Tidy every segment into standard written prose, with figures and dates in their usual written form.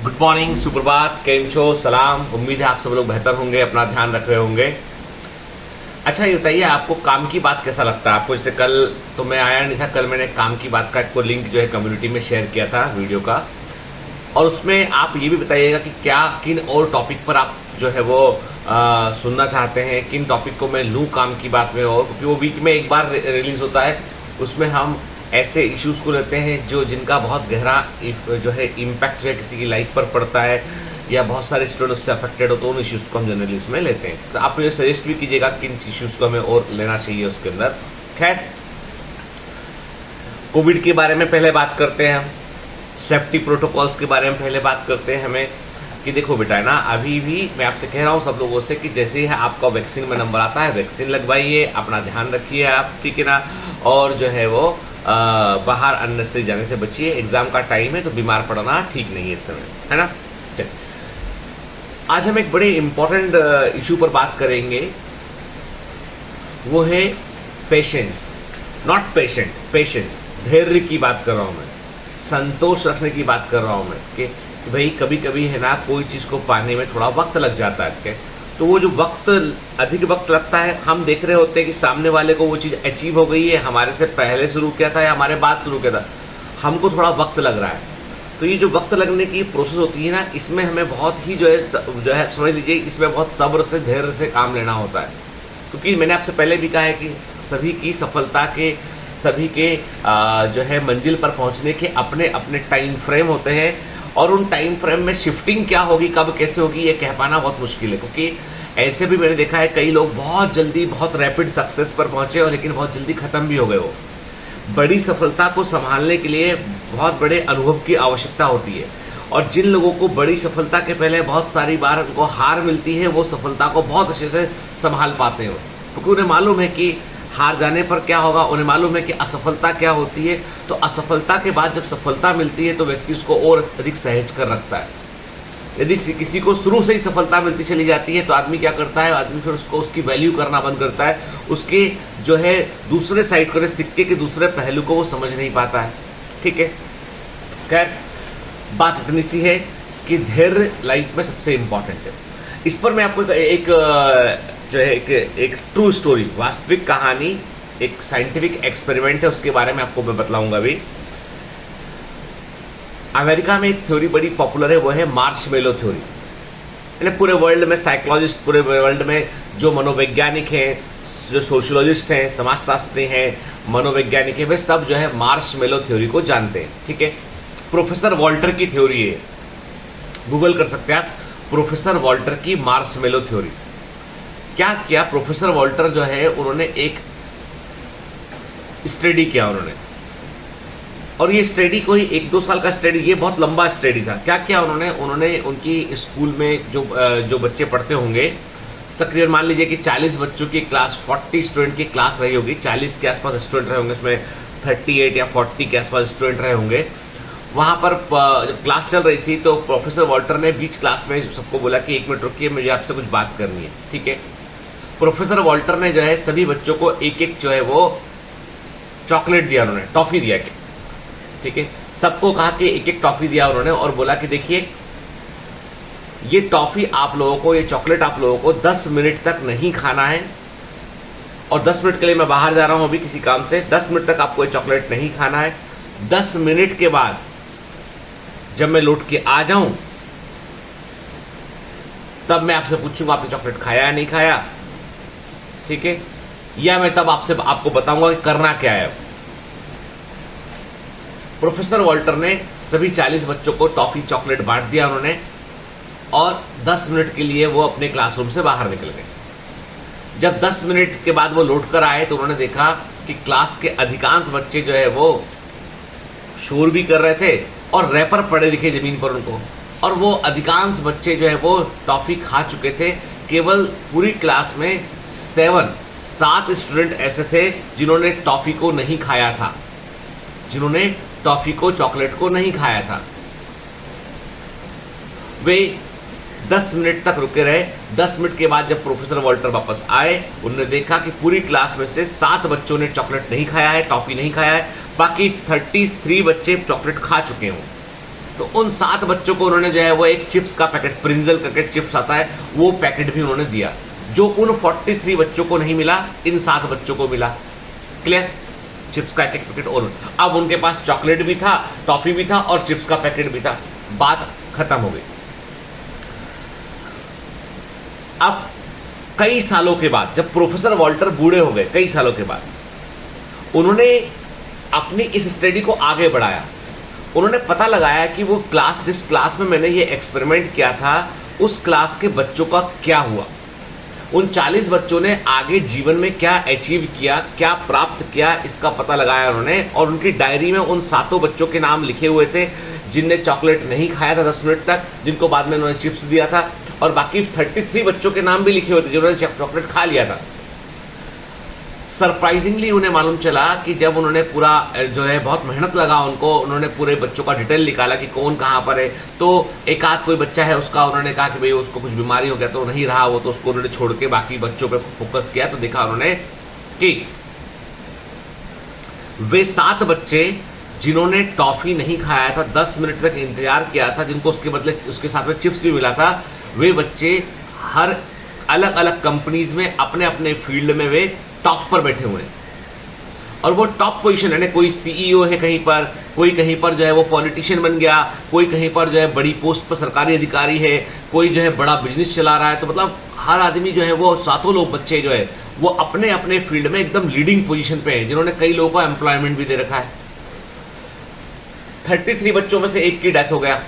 Good morning, सुप्रभात, केम छो, सलाम। उम्मीद है आप सब लोग बेहतर होंगे, अपना ध्यान रख रहे होंगे। अच्छा, ये बताइए आपको काम की बात कैसा लगता है आपको? जैसे कल तो मैं आया नहीं था, कल मैंने काम की बात का आपको लिंक जो है कम्युनिटी में शेयर किया था वीडियो का, और उसमें आप ये भी बताइएगा कि क्या किन और टॉपिक पर आप जो है वो सुनना चाहते हैं, किन टॉपिक को मैं लूँ काम की बात में। और क्योंकि वो वीक में एक बार रिलीज होता है, उसमें हम ऐसे इश्यूज को लेते हैं जो जिनका बहुत गहरा जो है इम्पैक्ट जो है किसी की लाइफ पर पड़ता है या बहुत सारे स्टूडेंट उससे अफेक्टेड हो, तो उन इश्यूज को हम जनरली उसमें लेते हैं। तो आप मुझे सजेस्ट भी कीजिएगा किन इश्यूज को हमें और लेना चाहिए उसके अंदर। खैर, कोविड के बारे में पहले बात करते हैं हम, सेफ्टी प्रोटोकॉल्स के बारे में पहले बात करते हैं हमें कि देखो बेटा, है ना, अभी भी मैं आपसे कह रहा हूँ सब लोगों से कि जैसे ही आपका वैक्सीन में नंबर आता है वैक्सीन लगवाइए, अपना ध्यान रखिए आप, ठीक है ना। और जो है वो बाहर अननेसेसरी जाने से बचिए। एग्जाम का टाइम है तो बीमार पड़ना ठीक नहीं है इस समय, है ना। चलिए, आज हम एक बड़े इंपॉर्टेंट इशू पर बात करेंगे, वो है पेशेंस, नॉट पेशेंट, पेशेंस, धैर्य की बात कर रहा हूँ मैं, संतोष रखने की बात कर रहा हूँ मैं कि भाई कभी कभी है ना कोई चीज़ को पाने में थोड़ा वक्त लग जाता है, तो वो जो वक्त अधिक वक्त लगता है, हम देख रहे होते हैं कि सामने वाले को वो चीज़ अचीव हो गई है, हमारे से पहले शुरू किया था या हमारे बाद शुरू किया था, हमको थोड़ा वक्त लग रहा है। तो ये जो वक्त लगने की प्रोसेस होती है ना, इसमें हमें बहुत ही जो है समझ लीजिए, इसमें बहुत सब्र से धैर्य से काम लेना होता है। क्योंकि मैंने आपसे पहले भी कहा है कि सभी की सफलता के, सभी के जो है मंजिल पर पहुंचने के अपने अपने टाइम फ्रेम होते हैं, और उन टाइम फ्रेम में शिफ्टिंग क्या होगी, कब कैसे होगी, ये कह पाना बहुत मुश्किल है। क्योंकि ऐसे भी मैंने देखा है कई लोग बहुत जल्दी बहुत रैपिड सक्सेस पर पहुंचे और लेकिन बहुत जल्दी खत्म भी हो गए। वो बड़ी सफलता को संभालने के लिए बहुत बड़े अनुभव की आवश्यकता होती है, और जिन लोगों को बड़ी सफलता के पहले बहुत सारी बार उनको हार मिलती है, वो सफलता को बहुत अच्छे से संभाल पाते हैं, क्योंकि उन्हें मालूम है कि हार जाने पर क्या होगा, उन्हें मालूम है कि असफलता क्या होती है। तो असफलता के बाद जब सफलता मिलती है तो व्यक्ति उसको और अधिक सहज कर रखता है। यदि किसी को शुरू से ही सफलता मिलती चली जाती है तो आदमी क्या करता है, आदमी फिर उसको उसकी वैल्यू करना बंद करता है, उसके जो है दूसरे साइड को, सिक्के के दूसरे पहलू को वो समझ नहीं पाता है, ठीक है। खैर, बात इतनी सी है कि धैर्य लाइफ में सबसे इंपॉर्टेंट है। इस पर मैं आपको एक जो है एक ट्रू स्टोरी, वास्तविक कहानी, एक साइंटिफिक एक्सपेरिमेंट है, उसके बारे में आपको मैं बतलाऊंगा अभी। अमेरिका में एक थ्योरी बड़ी पॉपुलर है, वो है मार्शमेलो थ्योरी। यानी पूरे वर्ल्ड में साइकोलॉजिस्ट, पूरे वर्ल्ड में जो मनोवैज्ञानिक हैं, जो सोशियोलॉजिस्ट हैं, समाजशास्त्री हैं, मनोवैज्ञानिक हैं, वे सब जो है मार्शमेलो थ्योरी को जानते हैं, ठीक है। प्रोफेसर वॉल्टर की थ्योरी है, गूगल कर सकते हैं आप, प्रोफेसर वॉल्टर की मार्शमेलो थ्योरी। क्या किया प्रोफेसर वॉल्टर जो है, उन्होंने एक स्टडी किया उन्होंने, और ये स्टडी कोई 1-2 साल का स्टडी, ये बहुत लंबा स्टडी था। क्या किया उन्होंने उनकी स्कूल में जो बच्चे पढ़ते होंगे, तकरीबन मान लीजिए कि 40 बच्चों की क्लास, 40 स्टूडेंट की क्लास रही होगी, 40 के आसपास स्टूडेंट रहे होंगे, उसमें 38 या 40 के आसपास स्टूडेंट रहे होंगे। वहाँ पर जब क्लास चल रही थी तो प्रोफेसर वॉल्टर ने बीच क्लास में सबको बोला कि 1 मिनट रुकिए, मुझे आपसे कुछ बात करनी है, ठीक है। प्रोफेसर वॉल्टर ने जो है सभी बच्चों को एक जो है वो चॉकलेट दिया, उन्होंने टॉफी दिया, ठीक है। सबको कहा कि एक टॉफी दिया उन्होंने, और बोला कि देखिए ये टॉफी आप लोगों को, ये चॉकलेट आप लोगों को 10 मिनट तक नहीं खाना है, और 10 मिनट के लिए मैं बाहर जा रहा हूं अभी किसी काम से, 10 मिनट तक आपको ये चॉकलेट नहीं खाना है। 10 मिनट के बाद जब मैं लौट के आ जाऊं तब मैं आपसे पूछूंगा आपने चॉकलेट खाया या नहीं खाया, ठीक है, या मैं तब आपको बताऊंगा कि करना क्या है। प्रोफेसर वॉल्टर ने सभी 40 बच्चों को टॉफी चॉकलेट बांट दिया उन्होंने, और 10 मिनट के लिए वो अपने क्लासरूम से बाहर निकल गए। जब 10 मिनट के बाद वो लौट कर आए तो उन्होंने देखा कि क्लास के अधिकांश बच्चे जो है वो शोर भी कर रहे थे और रैपर पड़े दिखे जमीन पर उनको, और वो अधिकांश बच्चे जो है वो टॉफी खा चुके थे। केवल पूरी क्लास में 7 स्टूडेंट ऐसे थे जिन्होंने टॉफी को नहीं खाया था, जिन्होंने टॉफी को, चॉकलेट को नहीं खाया था। वे 10 मिनट तक रुके रहे। 10 मिनट के बाद जब प्रोफेसर वॉल्टर वापस आए, उन्होंने देखा कि पूरी क्लास में से 7 बच्चों ने चॉकलेट नहीं खाया है, टॉफी नहीं खाया है, बाकी 33 बच्चे चॉकलेट खा चुके हों। तो उन 7 बच्चों को उन्होंने जो है वो एक चिप्स का पैकेट, प्रिंजल करके चिप्स आता है, वो पैकेट भी उन्होंने दिया, जो उन 43 बच्चों को नहीं मिला, इन 7 बच्चों को मिला। क्लियर? चिप्स का एक पैकेट। और अब उनके पास चॉकलेट भी था, टॉफी भी था और चिप्स का पैकेट भी था। बात खत्म हो गई। अब कई सालों के बाद जब प्रोफेसर वॉल्टर बूढ़े हो गए, कई सालों के बाद उन्होंने अपनी इस स्टडी को आगे बढ़ाया। उन्होंने पता लगाया कि वो क्लास, जिस क्लास में मैंने ये एक्सपेरिमेंट किया था, उस क्लास के बच्चों का क्या हुआ। उन 40 बच्चों ने आगे जीवन में क्या अचीव किया, क्या प्राप्त किया, इसका पता लगाया उन्होंने। और उनकी डायरी में उन 7 बच्चों के नाम लिखे हुए थे जिनने चॉकलेट नहीं खाया था 10 मिनट तक, जिनको बाद में उन्होंने चिप्स दिया था, और बाकी 33 बच्चों के नाम भी लिखे हुए थे जिन्होंने चॉकलेट खा लिया था। सरप्राइजिंगली उन्हें मालूम चला कि जब उन्होंने पूरा जो है बहुत मेहनत लगा उनको, उन्होंने पूरे बच्चों का डिटेल निकाला कि कौन कहाँ पर है। तो एक आध कोई बच्चा है उसका उन्होंने कहा कि भाई उसको कुछ बीमारी हो गया तो नहीं रहा वो, तो उसको उन्होंने छोड़ के बाकी बच्चों पे फोकस किया। तो देखा उन्होंने कि वे 7 बच्चे जिन्होंने टॉफी नहीं खाया था, 10 मिनट तक इंतजार किया था, जिनको उसके बदले उसके साथ में चिप्स भी मिला था, वे बच्चे हर अलग अलग कंपनीज में अपने अपने फील्ड में वे टॉप पर बैठे हुए हैं। और वो टॉप पोजीशन है ना, कोई सीईओ है कहीं पर, कोई कहीं पर जो है वो पॉलिटिशियन बन गया, कोई कहीं पर जो है बड़ी पोस्ट पर सरकारी अधिकारी है, कोई जो है बड़ा बिजनेस चला रहा है। तो मतलब हर आदमी जो है वो 7 लोग बच्चे जो है वो अपने अपने फील्ड में एकदम लीडिंग पोजीशन पे हैं, जिन्होंने कई लोगों को एम्प्लॉयमेंट भी दे रखा है। 33 बच्चों में से एक की डेथ हो गया।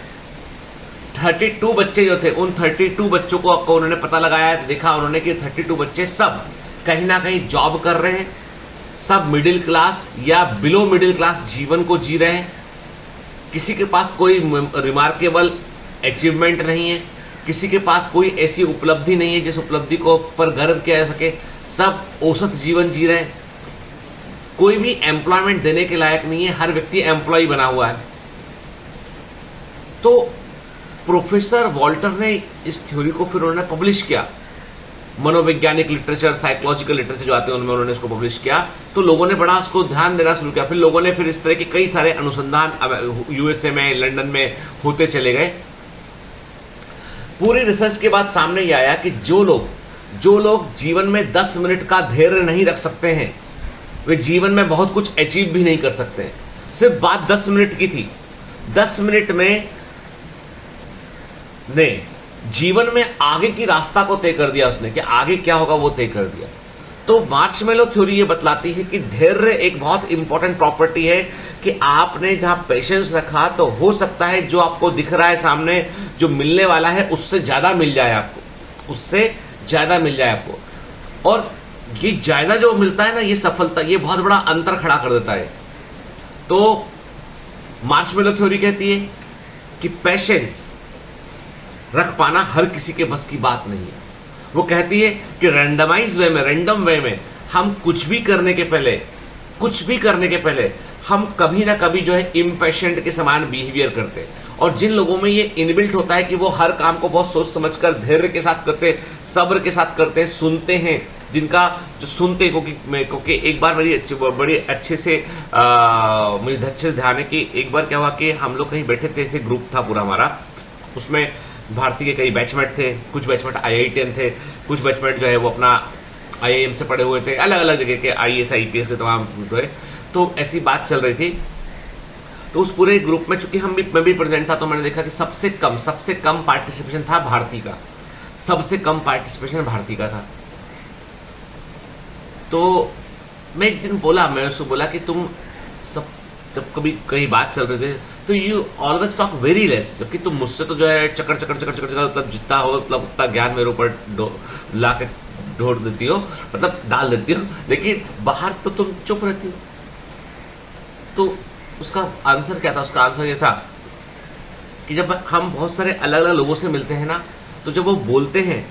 32 बच्चे जो थे, उन 32 बच्चों को आपको उन्होंने पता लगाया, देखा उन्होंने कि 32 बच्चे सब कहीं ना कहीं जॉब कर रहे हैं, सब मिडिल क्लास या बिलो मिडिल क्लास जीवन को जी रहे हैं। किसी के पास कोई रिमार्केबल अचीवमेंट नहीं है, किसी के पास कोई ऐसी उपलब्धि नहीं है जिस उपलब्धि को पर गर्व किया जा सके। सब औसत जीवन जी रहे हैं, कोई भी एम्प्लॉयमेंट देने के लायक नहीं है, हर व्यक्ति एम्प्लॉय बना हुआ है। तो प्रोफेसर वॉल्टर ने इस थ्योरी को फिर उन्होंने पब्लिश किया, मनोवैज्ञानिक लिटरेचर, साइकोलॉजिकल लिटरेचर जो आते हैं उनमें उन्होंने इसको पब्लिश किया। तो लोगों ने बड़ा उसको ध्यान देना शुरू किया। फिर लोगों ने फिर इस तरह के कई सारे अनुसंधान यूएसए में, लंदन में होते चले गए। पूरी रिसर्च के बाद सामने ये आया कि जो लोग जीवन में 10 मिनट का धैर्य नहीं रख सकते हैं, वे जीवन में बहुत कुछ अचीव भी नहीं कर सकते हैं। सिर्फ बात 10 मिनट की थी। 10 मिनट में ने जीवन में आगे की रास्ता को तय कर दिया उसने, कि आगे क्या होगा वो तय कर दिया। तो मार्शमैलो थ्योरी ये बतलाती है कि धैर्य एक बहुत इंपॉर्टेंट प्रॉपर्टी है, कि आपने जहां पेशेंस रखा तो हो सकता है जो आपको दिख रहा है सामने, जो मिलने वाला है उससे ज्यादा मिल जाए आपको, उससे ज्यादा मिल जाए आपको। और ये ज्यादा जो मिलता है ना, ये सफलता, ये बहुत बड़ा अंतर खड़ा कर देता है। तो मार्शमैलो थ्योरी कहती है कि पेशेंस रख पाना हर किसी के बस की बात नहीं है। वो कहती है कि रैंडमाइज वे में, रैंडम वे में हम कुछ भी करने के पहले हम कभी ना कभी जो है इम्पेशेंट के समान बिहेवियर करते हैं। और जिन लोगों में ये इनबिल्ट होता है कि वो हर काम को बहुत सोच समझकर धैर्य के साथ करते हैं, सब्र के साथ करते हैं, सुनते हैं, जिनका जो सुनते हैं, क्योंकि एक बार बड़ी अच्छे से मुझे अच्छे से ध्यान है कि एक बार क्या हुआ कि हम लोग कहीं बैठे थे, ऐसे ग्रुप था पूरा हमारा, उसमें भारतीय के कई बैचमेट थे, कुछ बैचमेट IITian थे, कुछ बैचमेट जो है वो अपना IIM से पढ़े हुए थे, अलग अलग जगह के IAS IPS के तमाम जो है। तो ऐसी बात चल रही थी। तो उस पूरे ग्रुप में चूंकि मैं भी प्रेजेंट था, तो मैंने देखा कि सबसे कम पार्टिसिपेशन था भारती का, सबसे कम पार्टिसिपेशन भारती का था। तो मैं एक दिन बोला, मैंने उसको बोला कि तुम सब जब कभी कहीं बात चल रहे थे तो you always talk very less, जबकि तुम मुझसे तो जो है चक्कर मतलब जितना हो मतलब उतना ज्ञान मेरे ऊपर ला के ढोड़ देती हो, मतलब डाल देती हो, लेकिन बाहर तो तुम चुप रहती हो। तो उसका आंसर क्या था? उसका आंसर ये था कि जब हम बहुत सारे अलग अलग लोगों से मिलते हैं ना, तो जब वो बोलते हैं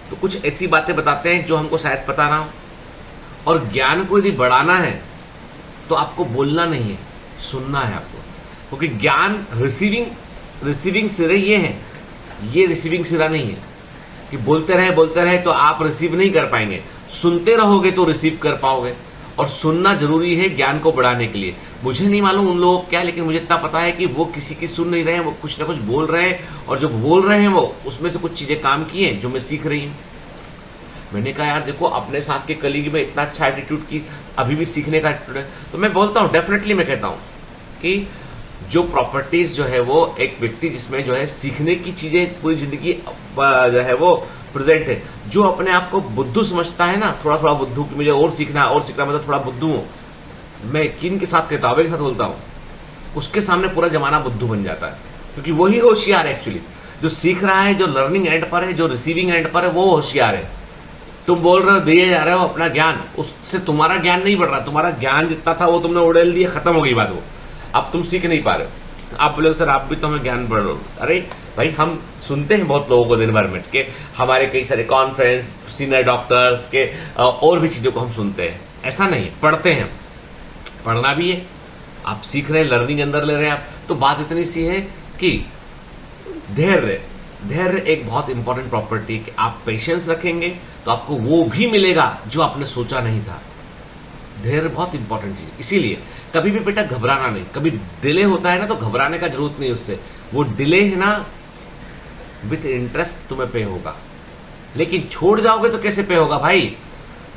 तो कुछ ऐसी बातें बताते हैं जो हमको शायद पता ना हो। और ज्ञान को यदि बढ़ाना है तो आपको बोलना नहीं है, सुनना है आपको, क्योंकि ज्ञान रिसीविंग सिरे ये है, ये रिसीविंग सिरा नहीं है कि बोलते रहे तो आप रिसीव नहीं कर पाएंगे। सुनते रहोगे तो रिसीव कर पाओगे। और सुनना जरूरी है ज्ञान को बढ़ाने के लिए। मुझे नहीं मालूम उन लोगों को क्या, लेकिन मुझे इतना पता है कि वो किसी की सुन नहीं रहे हैं, वो कुछ ना कुछ बोल रहे हैं, और जो बोल रहे हैं वो उसमें से कुछ चीजें काम की हैं जो मैं सीख रही हूं। मैंने कहा यार देखो, अपने साथ के कलीग में इतना अच्छा एटीट्यूड की अभी भी सीखने का एटीट्यूड है, तो मैं बोलता हूं, डेफिनेटली मैं कहता हूं कि जो प्रॉपर्टीज जो है वो एक व्यक्ति जिसमें जो है सीखने की चीजें पूरी जिंदगी जो है वो प्रेजेंट है, जो अपने आप को बुद्धू समझता है ना, थोड़ा थोड़ा बुद्धू कि मुझे और सीखना मतलब थोड़ा बुद्धू हूं, मैं यकीन के साथ कहता हूं, के साथ बोलता हूं, उसके सामने पूरा जमाना बुद्धू बन जाता है, क्योंकि वही होशियार है एक्चुअली। जो सीख रहा है, जो लर्निंग एंड पर है, जो रिसीविंग एंड पर है, वो होशियार है। तुम बोल रहे हो दिए जा रहे हो अपना ज्ञान, उससे तुम्हारा ज्ञान नहीं बढ़ रहा, तुम्हारा ज्ञान जितना था वो तुमने उड़ेल दिया, खत्म हो गई बात, वो अब तुम सीख नहीं पा रहे हो। आप बोले सर आप भी तो हमें ज्ञान बढ़ रहे हो। अरे भाई, हम सुनते हैं बहुत लोगों को दिन भर में के हमारे कई सारे कॉन्फ्रेंस, सीनियर डॉक्टर्स के और भी चीजों को हम सुनते हैं, ऐसा नहीं, पढ़ते हैं, पढ़ना भी है, आप सीख रहे हैं, लर्निंग अंदर ले रहे हैं आप। तो बात इतनी सी है कि धैर्य एक बहुत इंपॉर्टेंट प्रॉपर्टी, कि आप पेशेंस रखेंगे तो आपको वो भी मिलेगा जो आपने सोचा नहीं था। धैर्य बहुत इंपॉर्टेंट चीज, इसीलिए कभी भी बेटा घबराना नहीं। कभी डिले होता है ना तो घबराने का जरूरत नहीं उससे, वो डिले है ना विथ इंटरेस्ट तुम्हें पे होगा, लेकिन छोड़ जाओगे तो कैसे पे होगा भाई।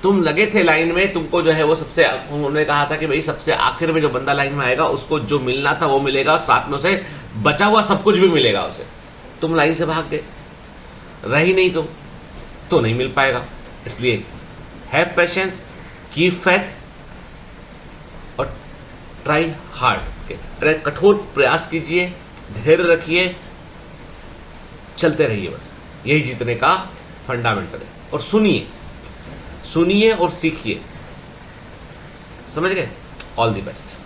तुम लगे थे लाइन में, तुमको जो है वो सबसे, उन्होंने कहा था कि भाई सबसे आखिर में जो बंदा लाइन में आएगा उसको जो मिलना था वो मिलेगा, साथ में उसे बचा हुआ सब कुछ भी मिलेगा उसे। तुम लाइन से भाग गए, रही नहीं तुम, तो नहीं मिल पाएगा। इसलिए हैव पेशेंस, कीप फेथ और ट्राई हार्ड, कठोर प्रयास कीजिए, धैर्य रखिए, चलते रहिए, बस यही जीतने का फंडामेंटल है। और सुनिए और सीखिए, समझ गए? All the best.